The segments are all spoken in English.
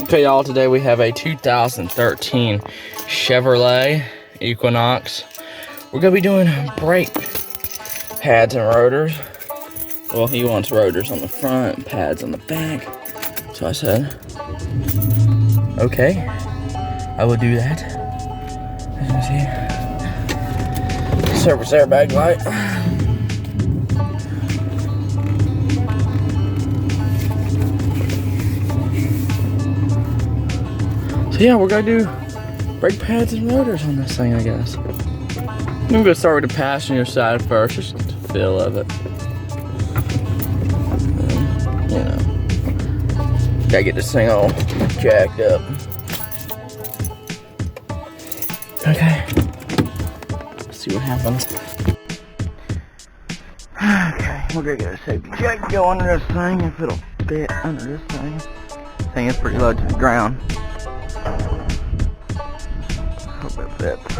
Okay, y'all, today we have a 2013 Chevrolet Equinox. We're gonna be doing brake pads and rotors. Well, he wants rotors on the front, pads on the back. So I said, okay, I will do that. As you can see, service airbag light. So yeah, we're gonna do brake pads and rotors on this thing, I guess. I'm gonna start with the passenger side first, just the feel of it. And, you know, gotta get this thing all jacked up. Okay, let's see what happens. Okay, we're gonna get a safety jack go under this thing, if it'll fit under this thing. This thing is pretty low to the ground. Hope it fits.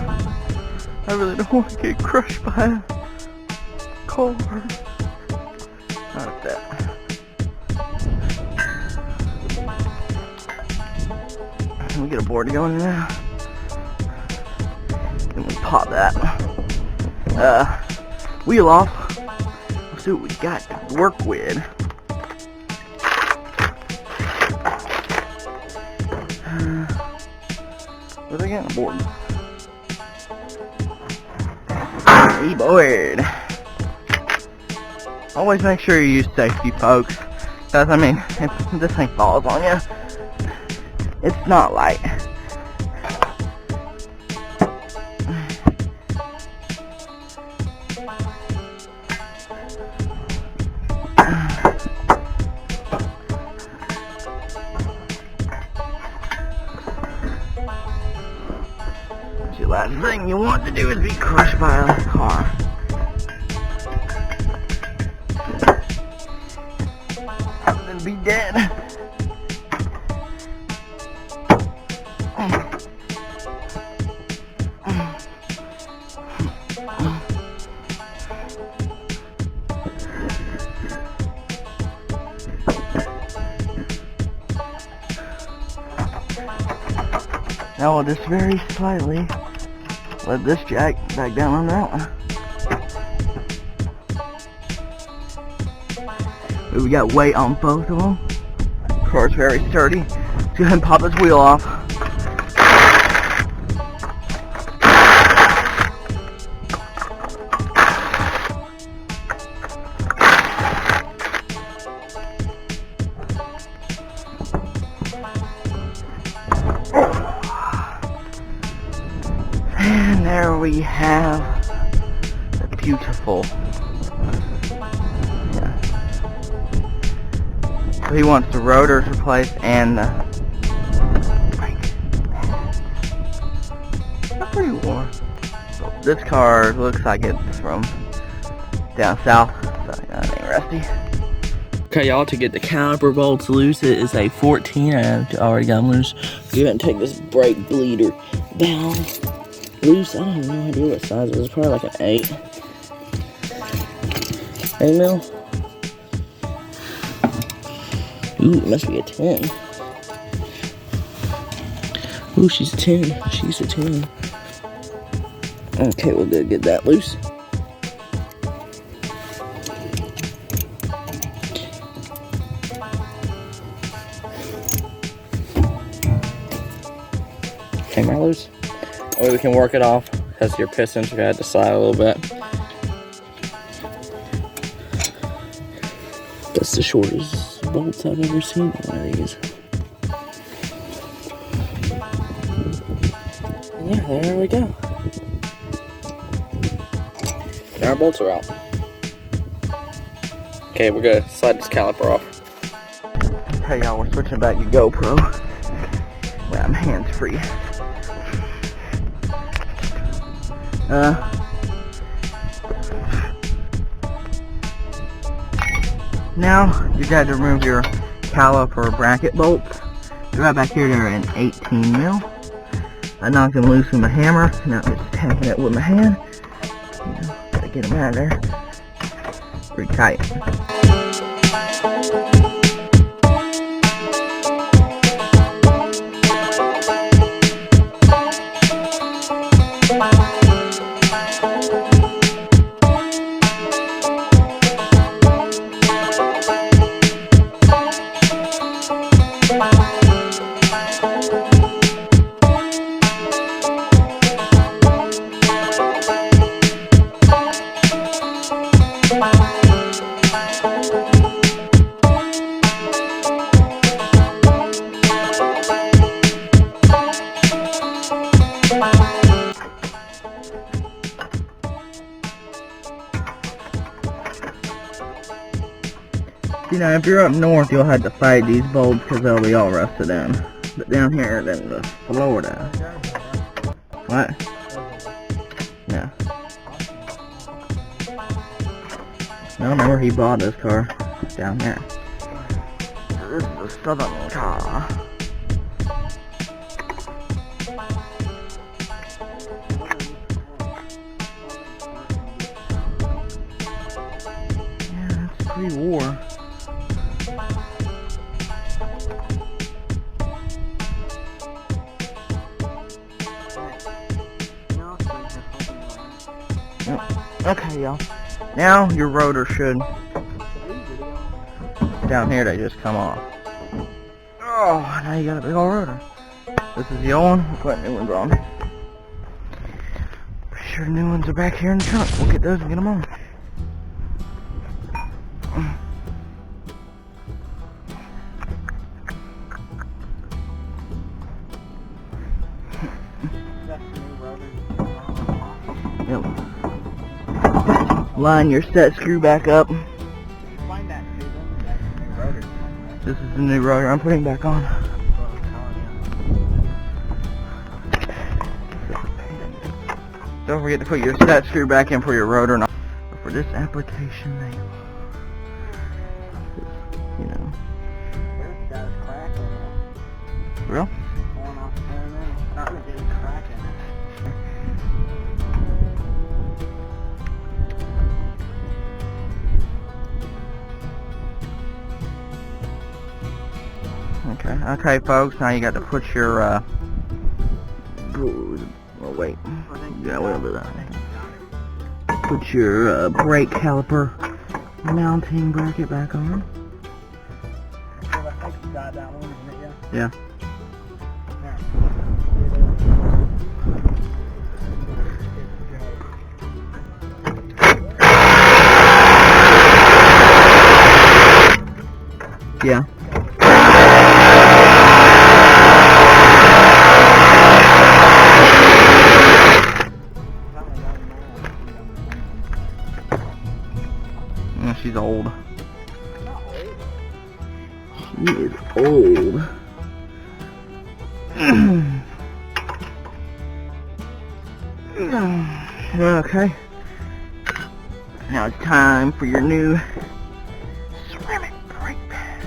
I really don't want to get crushed by a car. Not that. Can we get a board to go in now? Then we pop that. Wheel off. Let's see what we got to work with. Where they getting a board? Hey, board. Always make sure you use safety, folks. Because, I mean, if this thing falls on you, it's not light. The last thing you want to do is be crushed by a car. Then be dead. Now we'll just very slightly let this jack back down on that one. We got weight on both of them. The car's very sturdy. Let's go ahead and pop this wheel off. And there we have the beautiful. Yeah. So he wants the rotors replaced and the brake. They're pretty warm. So this car looks like it's from down south, so that ain't rusty. Okay, y'all, to get the caliper bolts loose, it is a 14. I already got them loose. Go ahead and take this brake bleeder down. Loose, I don't have no idea what size it is. It's probably like an 8. 8 mil? Ooh, it must be a 10. Ooh, she's a 10. She's a 10. Okay, we'll go get that loose. Camera loose. Or we can work it off because your pistons are going to slide a little bit. That's the shortest bolts I've ever seen on one of these. And yeah, there we go. And our bolts are out. Okay, we're going to slide this caliper off. Hey y'all, we're switching back to GoPro. Well, I'm hands free. Now you got to remove your caliper bracket bolts. They're right back here. They're an 18 mil. I knocked them loose with my hammer. Now I'm just tapping it with my hand. You know, gotta get them out of there. Pretty tight. know, if you're up north, you'll have to fight these bulbs because they'll be all rusted in. But down here in Florida. What? Yeah. I remember he bought this car down there. This is a southern car. Yeah, it's pre-war. Okay, y'all. Now your rotor should. Down here they just come off. Oh, now you got a big old rotor. This is the old one. We'll put new ones on. Pretty sure the new ones are back here in the trunk. We'll get those and get them on. Yep. Line your set screw back up. This is the new rotor I'm putting back on. Don't forget to put your set screw back in for your rotor. But for this application, they, you know. Real? Okay, folks. Now you got to put your. Oh wait. Yeah, we'll do that. Put your brake caliper mounting bracket back on. Yeah. Yeah. She's old. She is old. Okay. Now it's time for your new ceramic brake pad.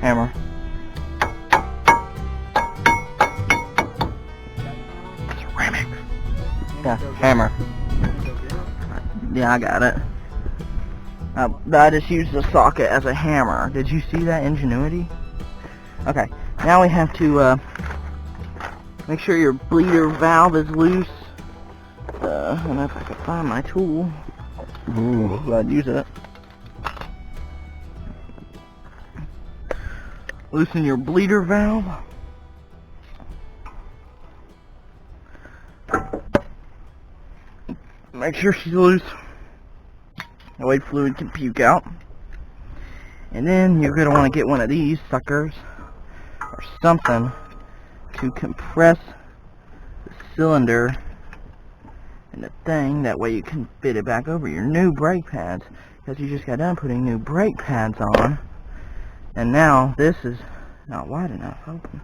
Hammer. Ceramic. Yeah, hammer. Yeah, I got it. I just used the socket as a hammer. Did you see that ingenuity? Okay, now we have to make sure your bleeder valve is loose. I don't know if I can find my tool. Ooh, glad to use it. Loosen your bleeder valve. Make sure she's loose. That way fluid can puke out. And then you're going to want to get one of these suckers or something to compress the cylinder and the thing. That way you can fit it back over your new brake pads, because you just got done putting new brake pads on. And now this is not wide enough open.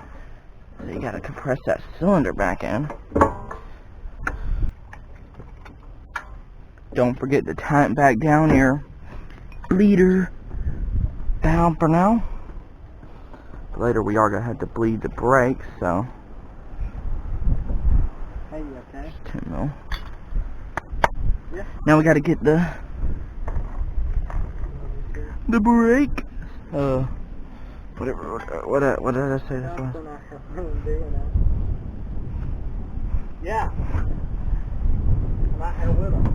You got to compress that cylinder back in. Don't forget to tighten back down your bleeder valve for now. Later we are going to have to bleed the brakes, so. Hey, you okay? Just 10 mil. Yeah. Now we got to get the brake. Whatever. What did I say this was? Yeah. I'm out here with them.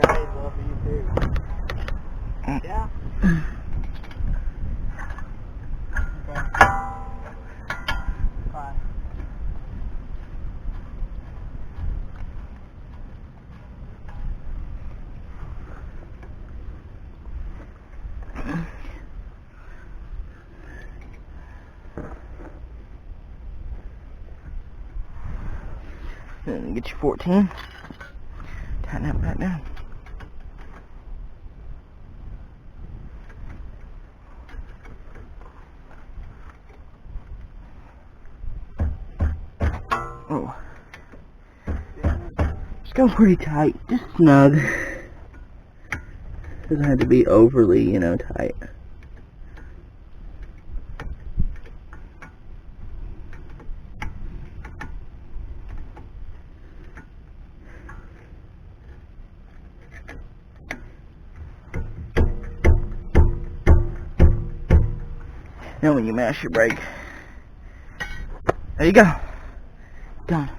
Okay, love you too. Yeah. Okay. Bye. Then get your 14. Tighten that back down. Oh. Just go pretty tight. Just snug. Doesn't have to be overly, you know, tight. Now when you mash your brake, there you go. Done.